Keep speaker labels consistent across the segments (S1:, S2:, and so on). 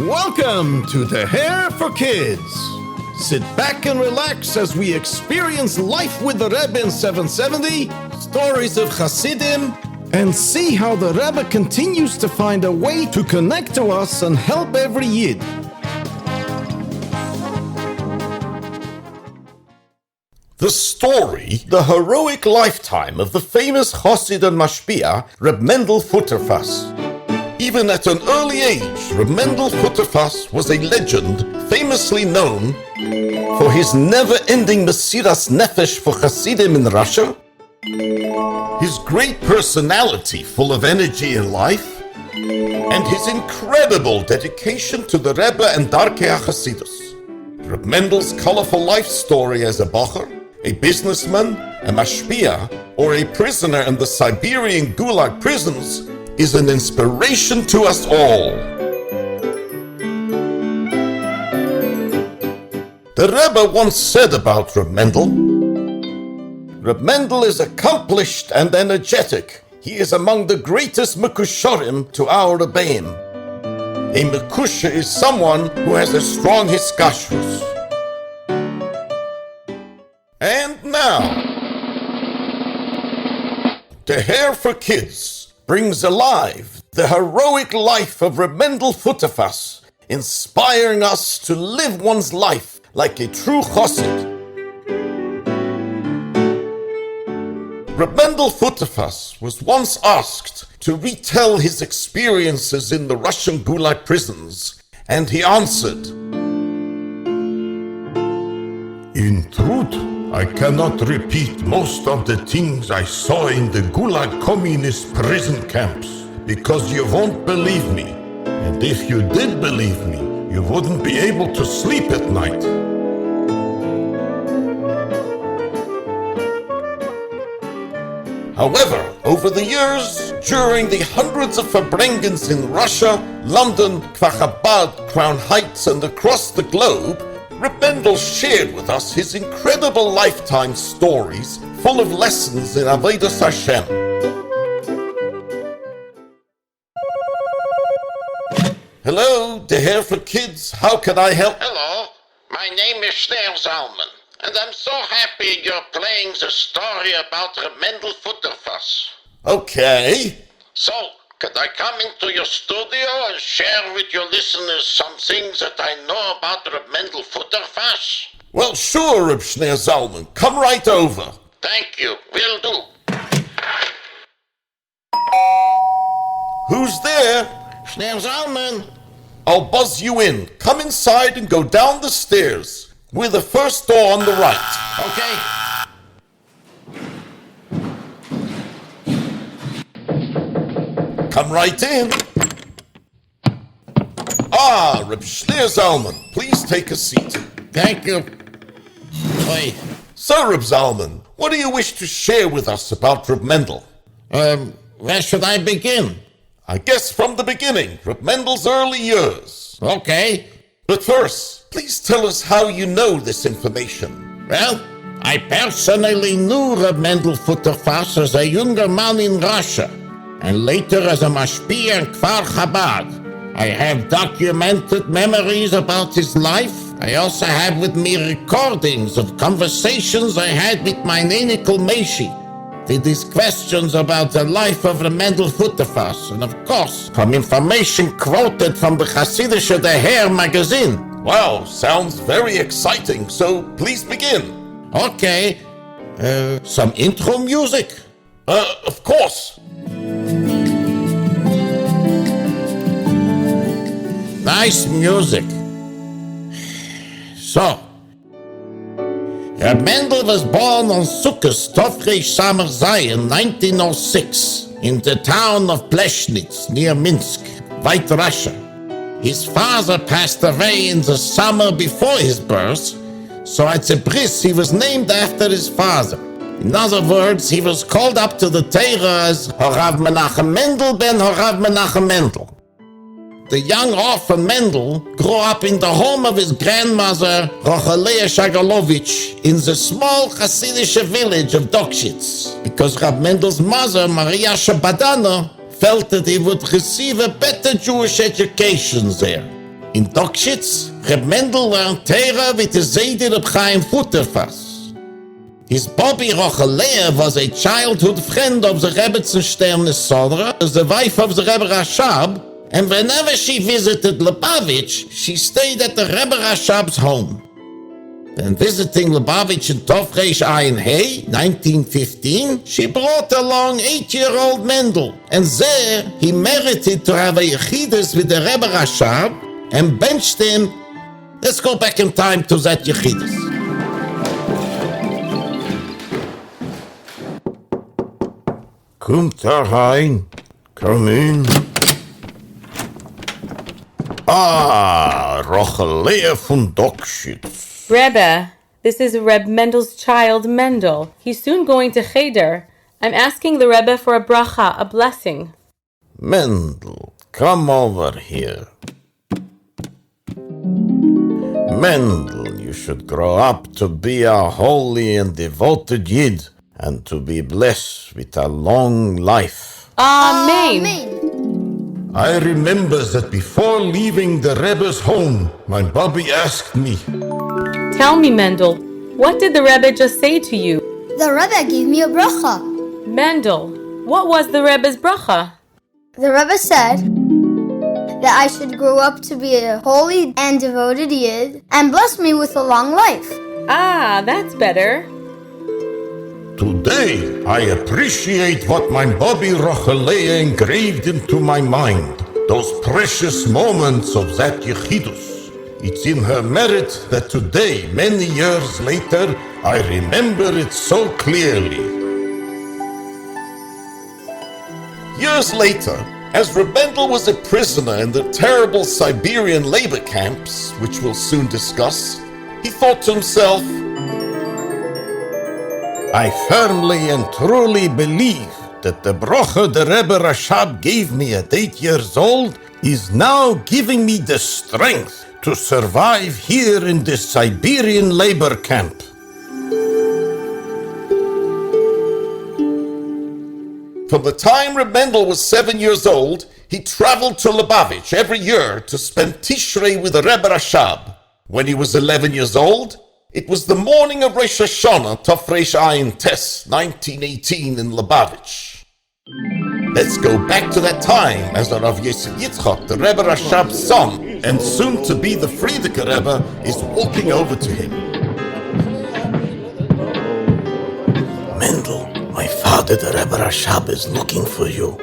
S1: Welcome to The Hair for Kids. Sit back and relax as we experience life with the Rebbe in 770, stories of Chassidim, and see how the Rebbe continues to find a way to connect to us and help every Yid.
S2: The story, the heroic lifetime of the famous Chossid and Mashpia, Reb Mendel Futerfas. Even at an early age, Reb Mendel Futerfas was a legend, famously known for his never-ending Mesiras Nefesh for Chassidim in Russia, his great personality full of energy and life, and his incredible dedication to the Rebbe and Darkei HaChassidus. Reb Mendel's colorful life story as a Bocher, a businessman, a Mashpia, or a prisoner in the Siberian Gulag prisons is an inspiration to us all. The Rebbe once said about Reb Mendel, Reb Mendel is accomplished and energetic. He is among the greatest Mekusharim to our Rebbeim. A Mekusha is someone who has a strong hiskashrus. And now, The Hair for Kids brings alive the heroic life of Reb Mendel Futerfas, inspiring us to live one's life like a true Chossid. Reb Mendel Futerfas was once asked to retell his experiences in the Russian Gulag prisons, and he answered,
S3: "In truth, I cannot repeat most of the things I saw in the Gulag communist prison camps, because you won't believe me. And if you did believe me, you wouldn't be able to sleep at night."
S2: However, over the years, during the hundreds of Verbrengens in Russia, London, Kfar Chabad, Crown Heights, and across the globe, Reb Mendel shared with us his incredible lifetime stories full of lessons in Avodas Hashem. Hello, The Hair for Kids. How can I help?
S4: Hello, my name is Shneir Zalman, and I'm so happy you're playing the story about Reb Mendel Futerfas.
S2: Okay.
S4: So, could I come into your studio and share with your listeners some things that I know about Reb Mendel Futerfas?
S2: Well, sure, Reb Shneir Zalman. Come right over.
S4: Thank you, will do.
S2: Who's there?
S4: Shneir Zalman.
S2: I'll buzz you in. Come inside and go down the stairs. We're the first door on the right.
S4: Okay.
S2: Come right in. Ah, Reb Shneir Zalman, please take a seat.
S4: Thank you. Oi.
S2: So, Reb Zalman, what do you wish to share with us about Reb Mendel?
S4: Where should I begin?
S2: I guess from the beginning, Reb Mendel's early years.
S4: Okay.
S2: But first, please tell us how you know this information.
S4: Well, I personally knew Reb Mendel Futerfas as a younger man in Russia, and later as a Mashpia in Kfar Chabad. I have documented memories about his life. I also have with me recordings of conversations I had with my Nenikel Meshi. These questions about the life of Reb Mendel Futerfas, and of course, some information quoted from the Chassidische The Hair magazine.
S2: Wow, sounds very exciting, so please begin.
S4: Okay, some intro music?
S2: Of course.
S4: Nice music. So, Reb Mendel was born on Sukkot Tovreish Samar Zayin 1906 in the town of Pleshnitz near Minsk, White Russia. His father passed away in the summer before his birth, so at the bris he was named after his father. In other words, he was called up to the Torah as Horav Menachem Mendel ben Horav Menachem Mendel. The young orphan Mendel grew up in the home of his grandmother, Rochelea Shagalovich, in the small Hasidic village of Dokshitz, because Rab Mendel's mother, Maria Shabadana, felt that he would receive a better Jewish education there. In Dokshitz, Reb Mendel learned Torah with the Zaydi Reb Chaim Futerfas. His Bobby Rocheleah was a childhood friend of the Rebbetzin Sterne Sodra, as the wife of the Rebbe Rashab, and whenever she visited Lubavitch, she stayed at the Rebbe Rashab's home. Then visiting Lubavitch in Tovreish Ayin Hey, 1915, she brought along 8-year-old Mendel, and there he merited to have a Yechidus with the Rebbe Rashab, and benched him. Let's go back in time to that Yechidus.
S3: Kommt herein. Come in. Rocheleah von Dokshitz.
S5: Rebbe, this is Reb Mendel's child, Mendel. He's soon going to Cheder. I'm asking the Rebbe for a bracha, a blessing.
S3: Mendel, come over here. Mendel, you should grow up to be a holy and devoted Yid, and to be blessed with a long life.
S5: Amen.
S3: I remember that before leaving the Rebbe's home, my Bobby asked me,
S5: Tell me, Mendel, what did the Rebbe just say to you?
S6: The Rebbe gave me a bracha.
S5: Mendel, what was the Rebbe's bracha?
S6: The Rebbe said that I should grow up to be a holy and devoted Yid and bless me with a long life.
S5: Ah, that's better.
S3: Today, I appreciate what my Bobby Rocheleah engraved into my mind. Those precious moments of that Yechidus. It's in her merit that today, many years later, I remember it so clearly.
S2: Years later, as Reb Mendel was a prisoner in the terrible Siberian labor camps, which we'll soon discuss, he thought to himself,
S3: I firmly and truly believe that the bracha the Rebbe Rashab gave me at 8 years old is now giving me the strength to survive here in this Siberian labor camp.
S2: from the time Reb Mendel was 7 years old, he traveled to Lubavitch every year to spend Tishrei with the Rebbe Rashab. When he was 11 years old, it was the morning of Rosh Hashanah, Tovreish Ayin Tes, 1918 in Lubavitch. Let's go back to that time as the Rav Yosef Yitzchak, the Rebbe Rashab's son, and soon to be the Frierdiker Rebbe, is walking over to him.
S3: Mendel, my father, the Rebbe Rashab, is looking for you.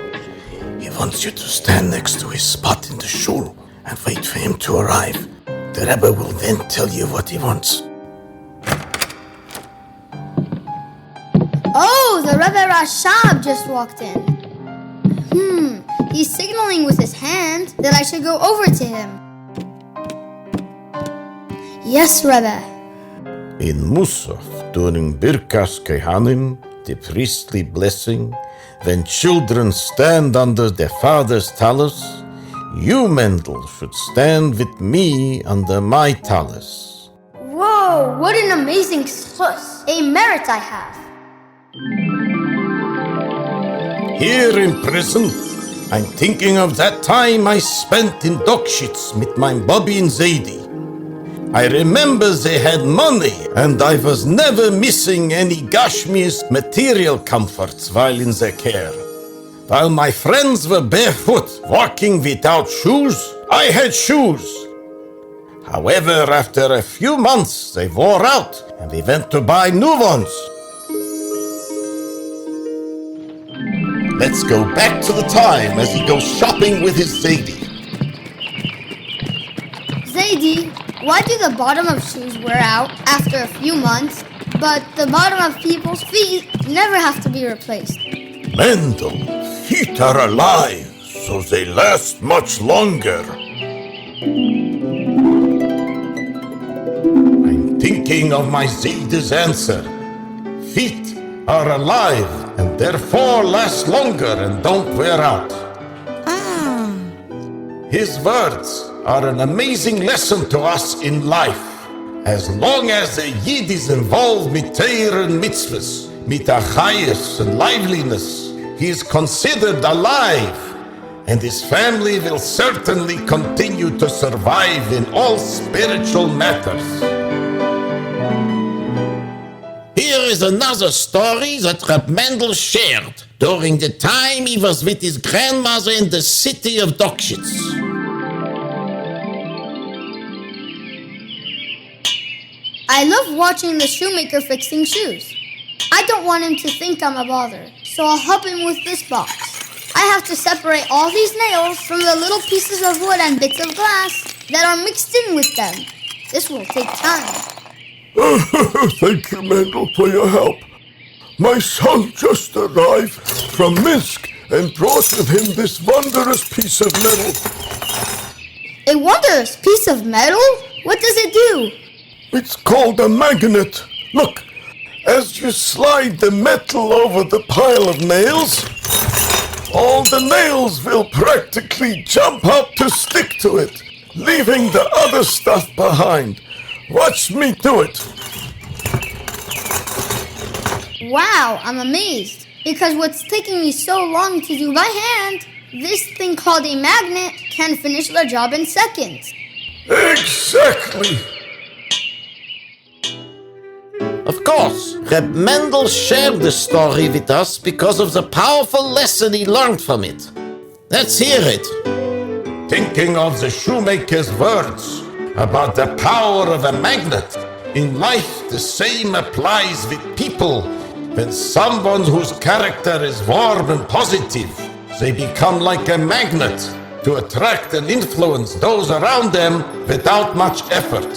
S3: He wants you to stand next to his spot in the shul and wait for him to arrive. The Rebbe will then tell you what he wants.
S6: Oh, the Rebbe Rashab just walked in. He's signaling with his hand that I should go over to him. Yes, Rebbe.
S3: In Musaf, during Birkas Kehanim, the priestly blessing, when children stand under their father's talus, you, Mendel, should stand with me under my talus.
S6: Whoa, what an amazing schus, a merit I have.
S3: Here in prison, I'm thinking of that time I spent in Dokshitz with my Bobby and Zaidi. I remember they had money, and I was never missing any Gashmi's material comforts while in their care. While my friends were barefoot, walking without shoes, I had shoes. However, after a few months, they wore out, and we went to buy new ones.
S2: Let's go back to the time as he goes shopping with his Zaidi.
S6: Zaidi, why do the bottom of shoes wear out after a few months, but the bottom of people's feet never have to be replaced?
S3: Mendel, feet are alive, so they last much longer. I'm thinking of my Zaidi's answer. Feet are alive and therefore last longer and don't wear out. His words are an amazing lesson to us in life. As long as a Yid is involved with Torah and mitzvahs, mit achayus and liveliness, he is considered alive. and his family will certainly continue to survive in all spiritual matters.
S4: Here is another story that Reb Mendel shared during the time he was with his grandmother in the city of Dokshitz.
S6: I love watching the shoemaker fixing shoes. I don't want him to think I'm a bother, so I'll help him with this box. I have to separate all these nails from the little pieces of wood and bits of glass that are mixed in with them. This will take time.
S3: Thank you, Mendel, for your help. My son just arrived from Minsk and brought with him this wondrous piece of metal.
S6: A wondrous piece of metal? What does it do?
S3: It's called a magnet. Look, as you slide the metal over the pile of nails, all the nails will practically jump out to stick to it, leaving the other stuff behind. Watch me do it.
S6: Wow, I'm amazed. Because what's taking me so long to do by hand, this thing called a magnet can finish the job in seconds.
S3: Exactly.
S4: Of course, Reb Mendel shared the story with us because of the powerful lesson he learned from it. Let's hear it.
S3: Thinking of the shoemaker's words about the power of a magnet, in life the same applies with people. When someone whose character is warm and positive, they become like a magnet to attract and influence those around them without much effort.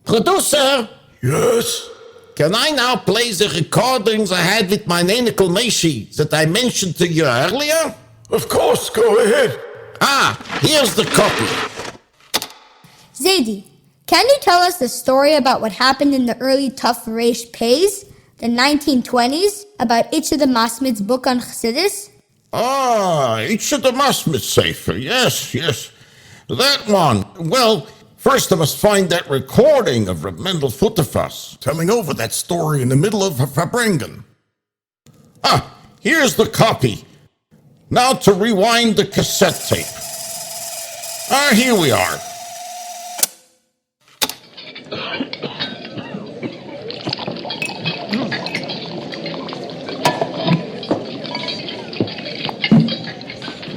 S4: Producer,
S3: Yes?
S4: can I now play the recordings I had with my Nenikel Meshi that I mentioned to you earlier?
S3: Of course, go ahead.
S4: Here's the copy.
S6: Zaidi, can you tell us the story about what happened in the early Tough Reish Pays, the 1920s, about Itcha Masmid's book on Chassidus?
S4: Itcha Masmid Sefer, yes. That one. Well, first I must find that recording of Reb Mendel Futerfas telling over that story in the middle of Fabrengen. Here's the copy. Now to rewind the cassette tape. Here we are.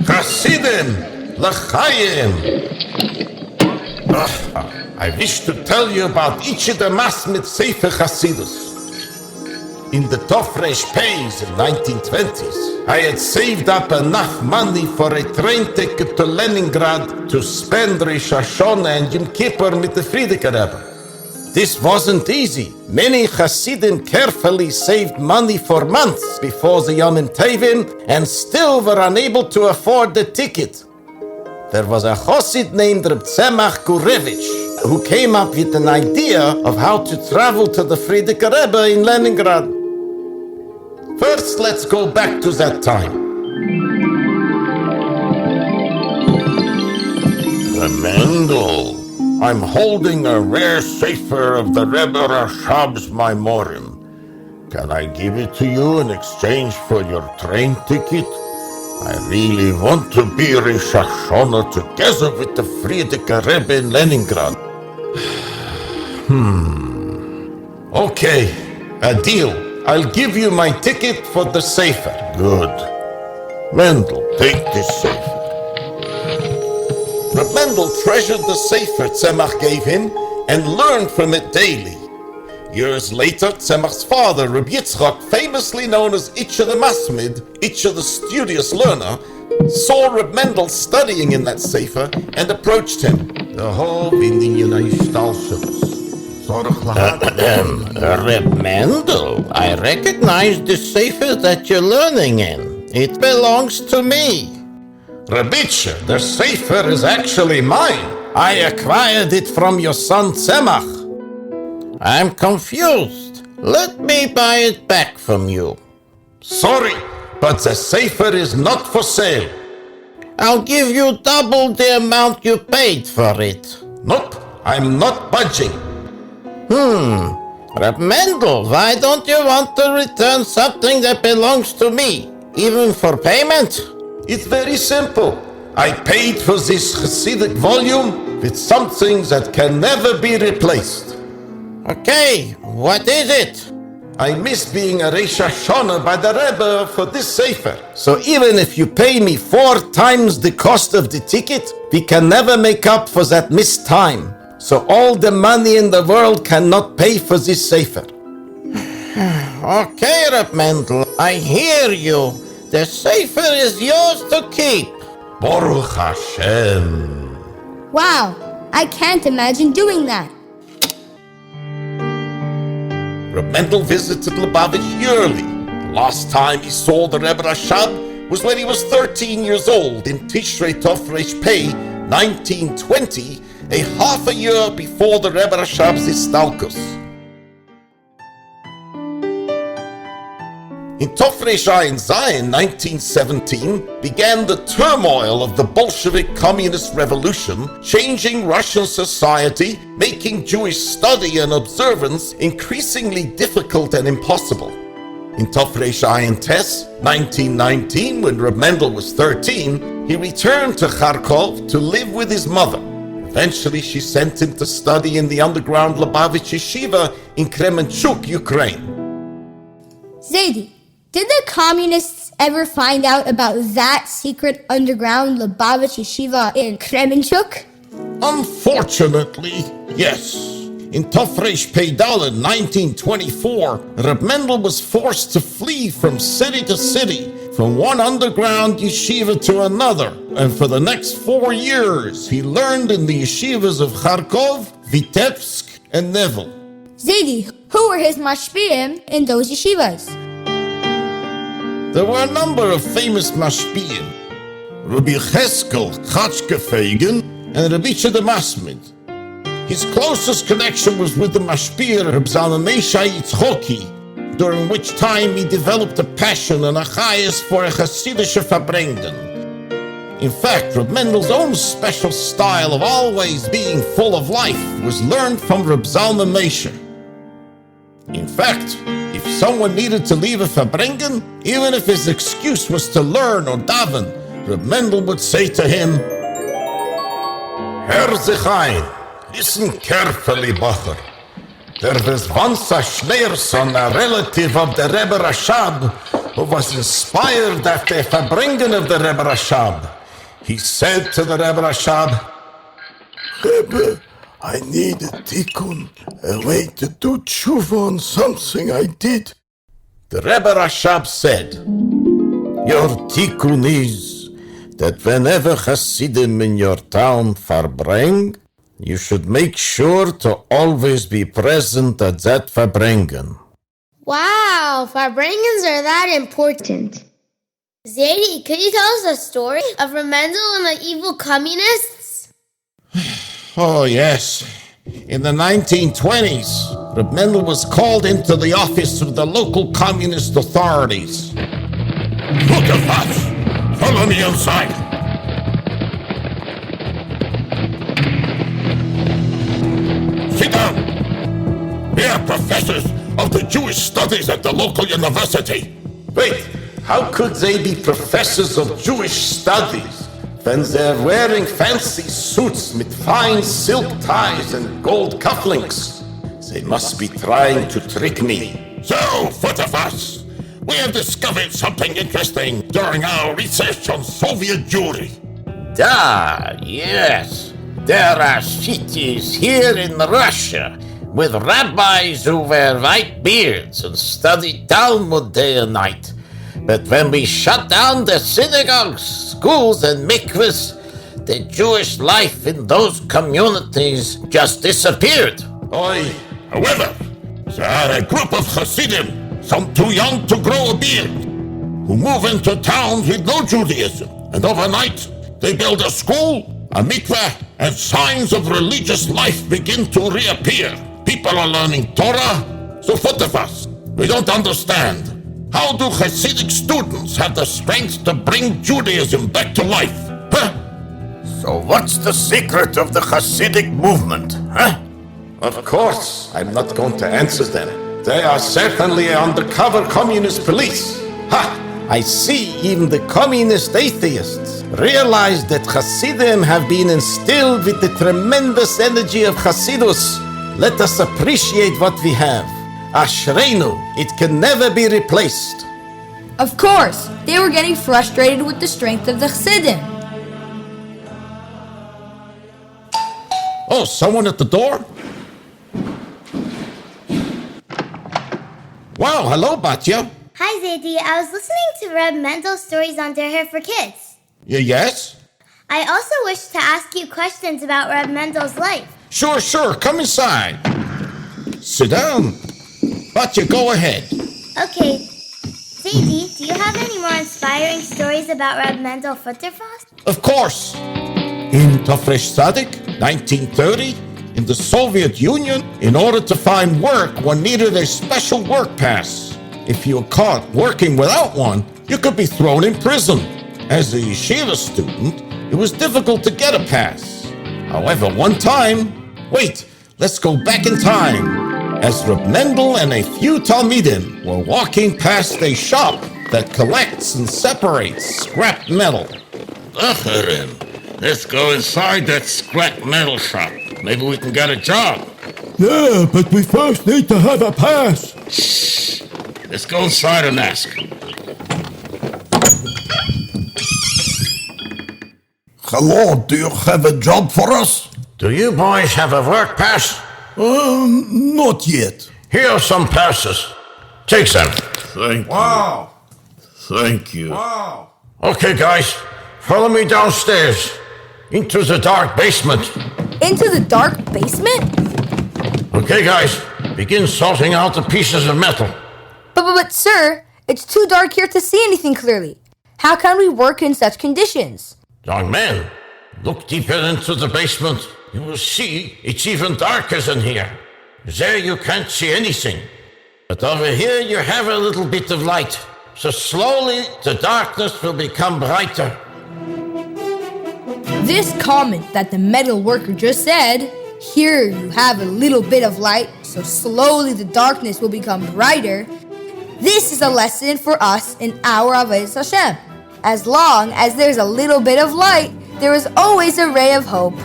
S3: Chassidim, l'chaim. I wish to tell you about Itcha Masmid Sefer Chassidus. In the Tofresh Pays in 1920s, I had saved up enough money for a train ticket to Leningrad to spend Rosh Hashanah and Yom Kippur with the Frierdiker Rebbe. This wasn't easy. Many Chassidim carefully saved money for months before the Yom Tovim and still were unable to afford the ticket. There was a Chossid named Reb Tzemach Gurevich who came up with an idea of how to travel to the Frierdiker Rebbe in Leningrad. First, let's go back to that time. Mendel, I'm holding a rare sefer of the Rebbe Rashab's Maimorim. Can I give it to you in exchange for your train ticket? I really want to be Rosh Hashanah together with the Frierdiker Rebbe in Leningrad. Okay, a deal. I'll give you my ticket for the sefer. Good. Mendel, take this sefer.
S2: Reb Mendel treasured the sefer Tzemach gave him and learned from it daily. Years later, Tzemach's father, Reb Yitzchak, famously known as Itcha the Masmid, Itcha the studious learner, saw Reb Mendel studying in that sefer and approached him.
S4: Reb Mendel, I recognize the sefer that you're learning in. It belongs to me.
S2: Rebitcher, the sefer is actually mine. I acquired it from your son Tzemach.
S4: I'm confused. Let me buy it back from you.
S2: Sorry, but the sefer is not for sale.
S4: I'll give you double the amount you paid for it.
S2: Nope, I'm not budging.
S4: Reb Mendel, why don't you want to return something that belongs to me, even for payment?
S2: It's very simple. I paid for this Hasidic volume with something that can never be replaced.
S4: Okay, what is it?
S2: I miss being a Rosh Hashanah by the Rebbe for this Sefer. So even if you pay me 4 times the cost of the ticket, we can never make up for that missed time. So all the money in the world cannot pay for this Sefer.
S4: Okay, Reb Mendel, I hear you. The Sefer is yours to keep.
S3: Baruch Hashem.
S6: Wow, I can't imagine doing that.
S2: Reb Mendel visited Lubavitch yearly. The last time he saw the Rebbe Rashab was when he was 13 years old in Tishrei Tov Reish Pei, 1920, a half a year before the Rebbe Rashab's Istalkus. In Tov Reish Ayin Zayin, 1917, began the turmoil of the Bolshevik Communist Revolution, changing Russian society, making Jewish study and observance increasingly difficult and impossible. In Tov Reish Ayin Tes, 1919, when Reb Mendel was 13, he returned to Kharkov to live with his mother. Eventually, she sent him to study in the underground Lubavitch Yeshiva in Kremenchuk, Ukraine.
S6: Zadie, did the communists ever find out about that secret underground Lubavitch Yeshiva in Kremenchuk?
S4: Unfortunately, yes. In Tov Reish Pei Daled, 1924, Reb Mendel was forced to flee from city to city, from one underground yeshiva to another, and for the next 4 years, he learned in the yeshivas of Kharkov, Vitebsk, and Nevel.
S6: Zadie, who were his mashpiim in those yeshivas?
S4: There were a number of famous mashpiim, Rabbi Cheskel Chachkefegen and Rabbi Shede Masmid. His closest connection was with the mashpia Reb Zalman Moshe Yitzchoki, during which time he developed a passion and a chayas for a Hasidische Verbringen. In fact, Reb Mendel's own special style of always being full of life was learned from Reb Zalman Moshe. In fact, if someone needed to leave a Verbringen, even if his excuse was to learn or daven, Reb Mendel would say to him,
S3: Herr Zechain, listen carefully, Bacher. There was once a Schneerson, a relative of the Rebbe Rashab, who was inspired after a Verbringen of the Rebbe Rashab. He said to the Rebbe Rashab, Rebbe, I need a tikkun, a way to do tshuva on something I did.
S2: The Rebbe Rashab said, Your tikkun is that whenever Hasidim in your town verbring, you should make sure to always be present at that Verbringen.
S7: Wow, Verbringens are that important. Zadie, could you tell us a story of Reb Mendel and the evil communists?
S4: oh yes, in the 1920s, Reb Mendel was called into the office of the local communist authorities.
S3: Futerfas, follow me inside. Sit down. We are professors of the Jewish studies at the local university.
S2: Wait, how could they be professors of Jewish studies when they're wearing fancy suits with fine silk ties and gold cufflinks? They must be trying to trick me.
S3: So, Futerfas, we have discovered something interesting during our research on Soviet Jewry.
S4: Yes. There are cities here in Russia with rabbis who wear white beards and study Talmud day and night. But when we shut down the synagogues, schools, and mikvahs, the Jewish life in those communities just disappeared.
S3: Oi. However, there are a group of Hasidim, some too young to grow a beard, who move into towns with no Judaism, and overnight they build a school, a mikveh, and signs of religious life begin to reappear. People are learning Torah. So Futerfas, we don't understand. How do Hasidic students have the strength to bring Judaism back to life? Huh?
S4: So what's the secret of the Hasidic movement, huh?
S2: Of course, I'm not going to answer them. They are certainly undercover communist police. Ha! I see even the communist atheists realize that Chassidim have been instilled with the tremendous energy of Chassidus. Let us appreciate what we have. Ashreinu, it can never be replaced.
S8: Of course, they were getting frustrated with the strength of the Chassidim.
S4: Oh, someone at the door? Wow, hello, Batya.
S7: Hi, Zaidi. I was listening to Reb Mendel's stories on Der Hair for Kids.
S4: Yes?
S7: I also wish to ask you questions about Reb Mendel's life.
S4: Sure. Come inside. Sit down. Batya, go ahead.
S7: Okay. Zaidi, do you have any more inspiring stories about Reb Mendel Futerfas?
S4: Of course. In Tafresh Tzaddik, 1930, in the Soviet Union, in order to find work, one needed a special work pass. If you were caught working without one, you could be thrown in prison. As a yeshiva student, it was difficult to get a pass. However, one time... Wait, let's go back in time. As Reb Mendel and a few Talmidim were walking past a shop that collects and separates scrap metal.
S9: Let's go inside that scrap metal shop. Maybe we can get a job.
S3: Yeah, but we first need to have a pass.
S9: Shh. Let's go inside and ask.
S3: Hello, do you have a job for us?
S4: Do you boys have a work pass?
S3: Not yet.
S4: Here are some passes. Take them.
S9: Thank you. Thank you.
S3: Wow.
S4: Okay, guys, follow me downstairs. Into the dark basement.
S8: Into the dark basement?
S4: Okay, guys, begin sorting out the pieces of metal.
S8: But, sir, it's too dark here to see anything clearly. How can we work in such conditions?
S4: Young man, look deeper into the basement. You will see it's even darker than here. There you can't see anything. But over here you have a little bit of light. So slowly the darkness will become brighter.
S8: This comment that the metal worker just said, here you have a little bit of light, so slowly the darkness will become brighter. This is a lesson for us in our Avodas Hashem. As long as there's a little bit of light, there is always a ray of hope.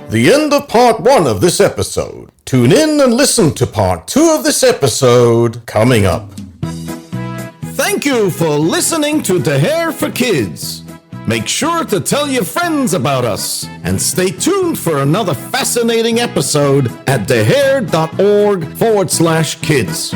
S2: The end of part 1 of this episode. Tune in and listen to part 2 of this episode coming up.
S1: Thank you for listening to The Hair for Kids. Make sure to tell your friends about us and stay tuned for another fascinating episode at thehair.org/kids.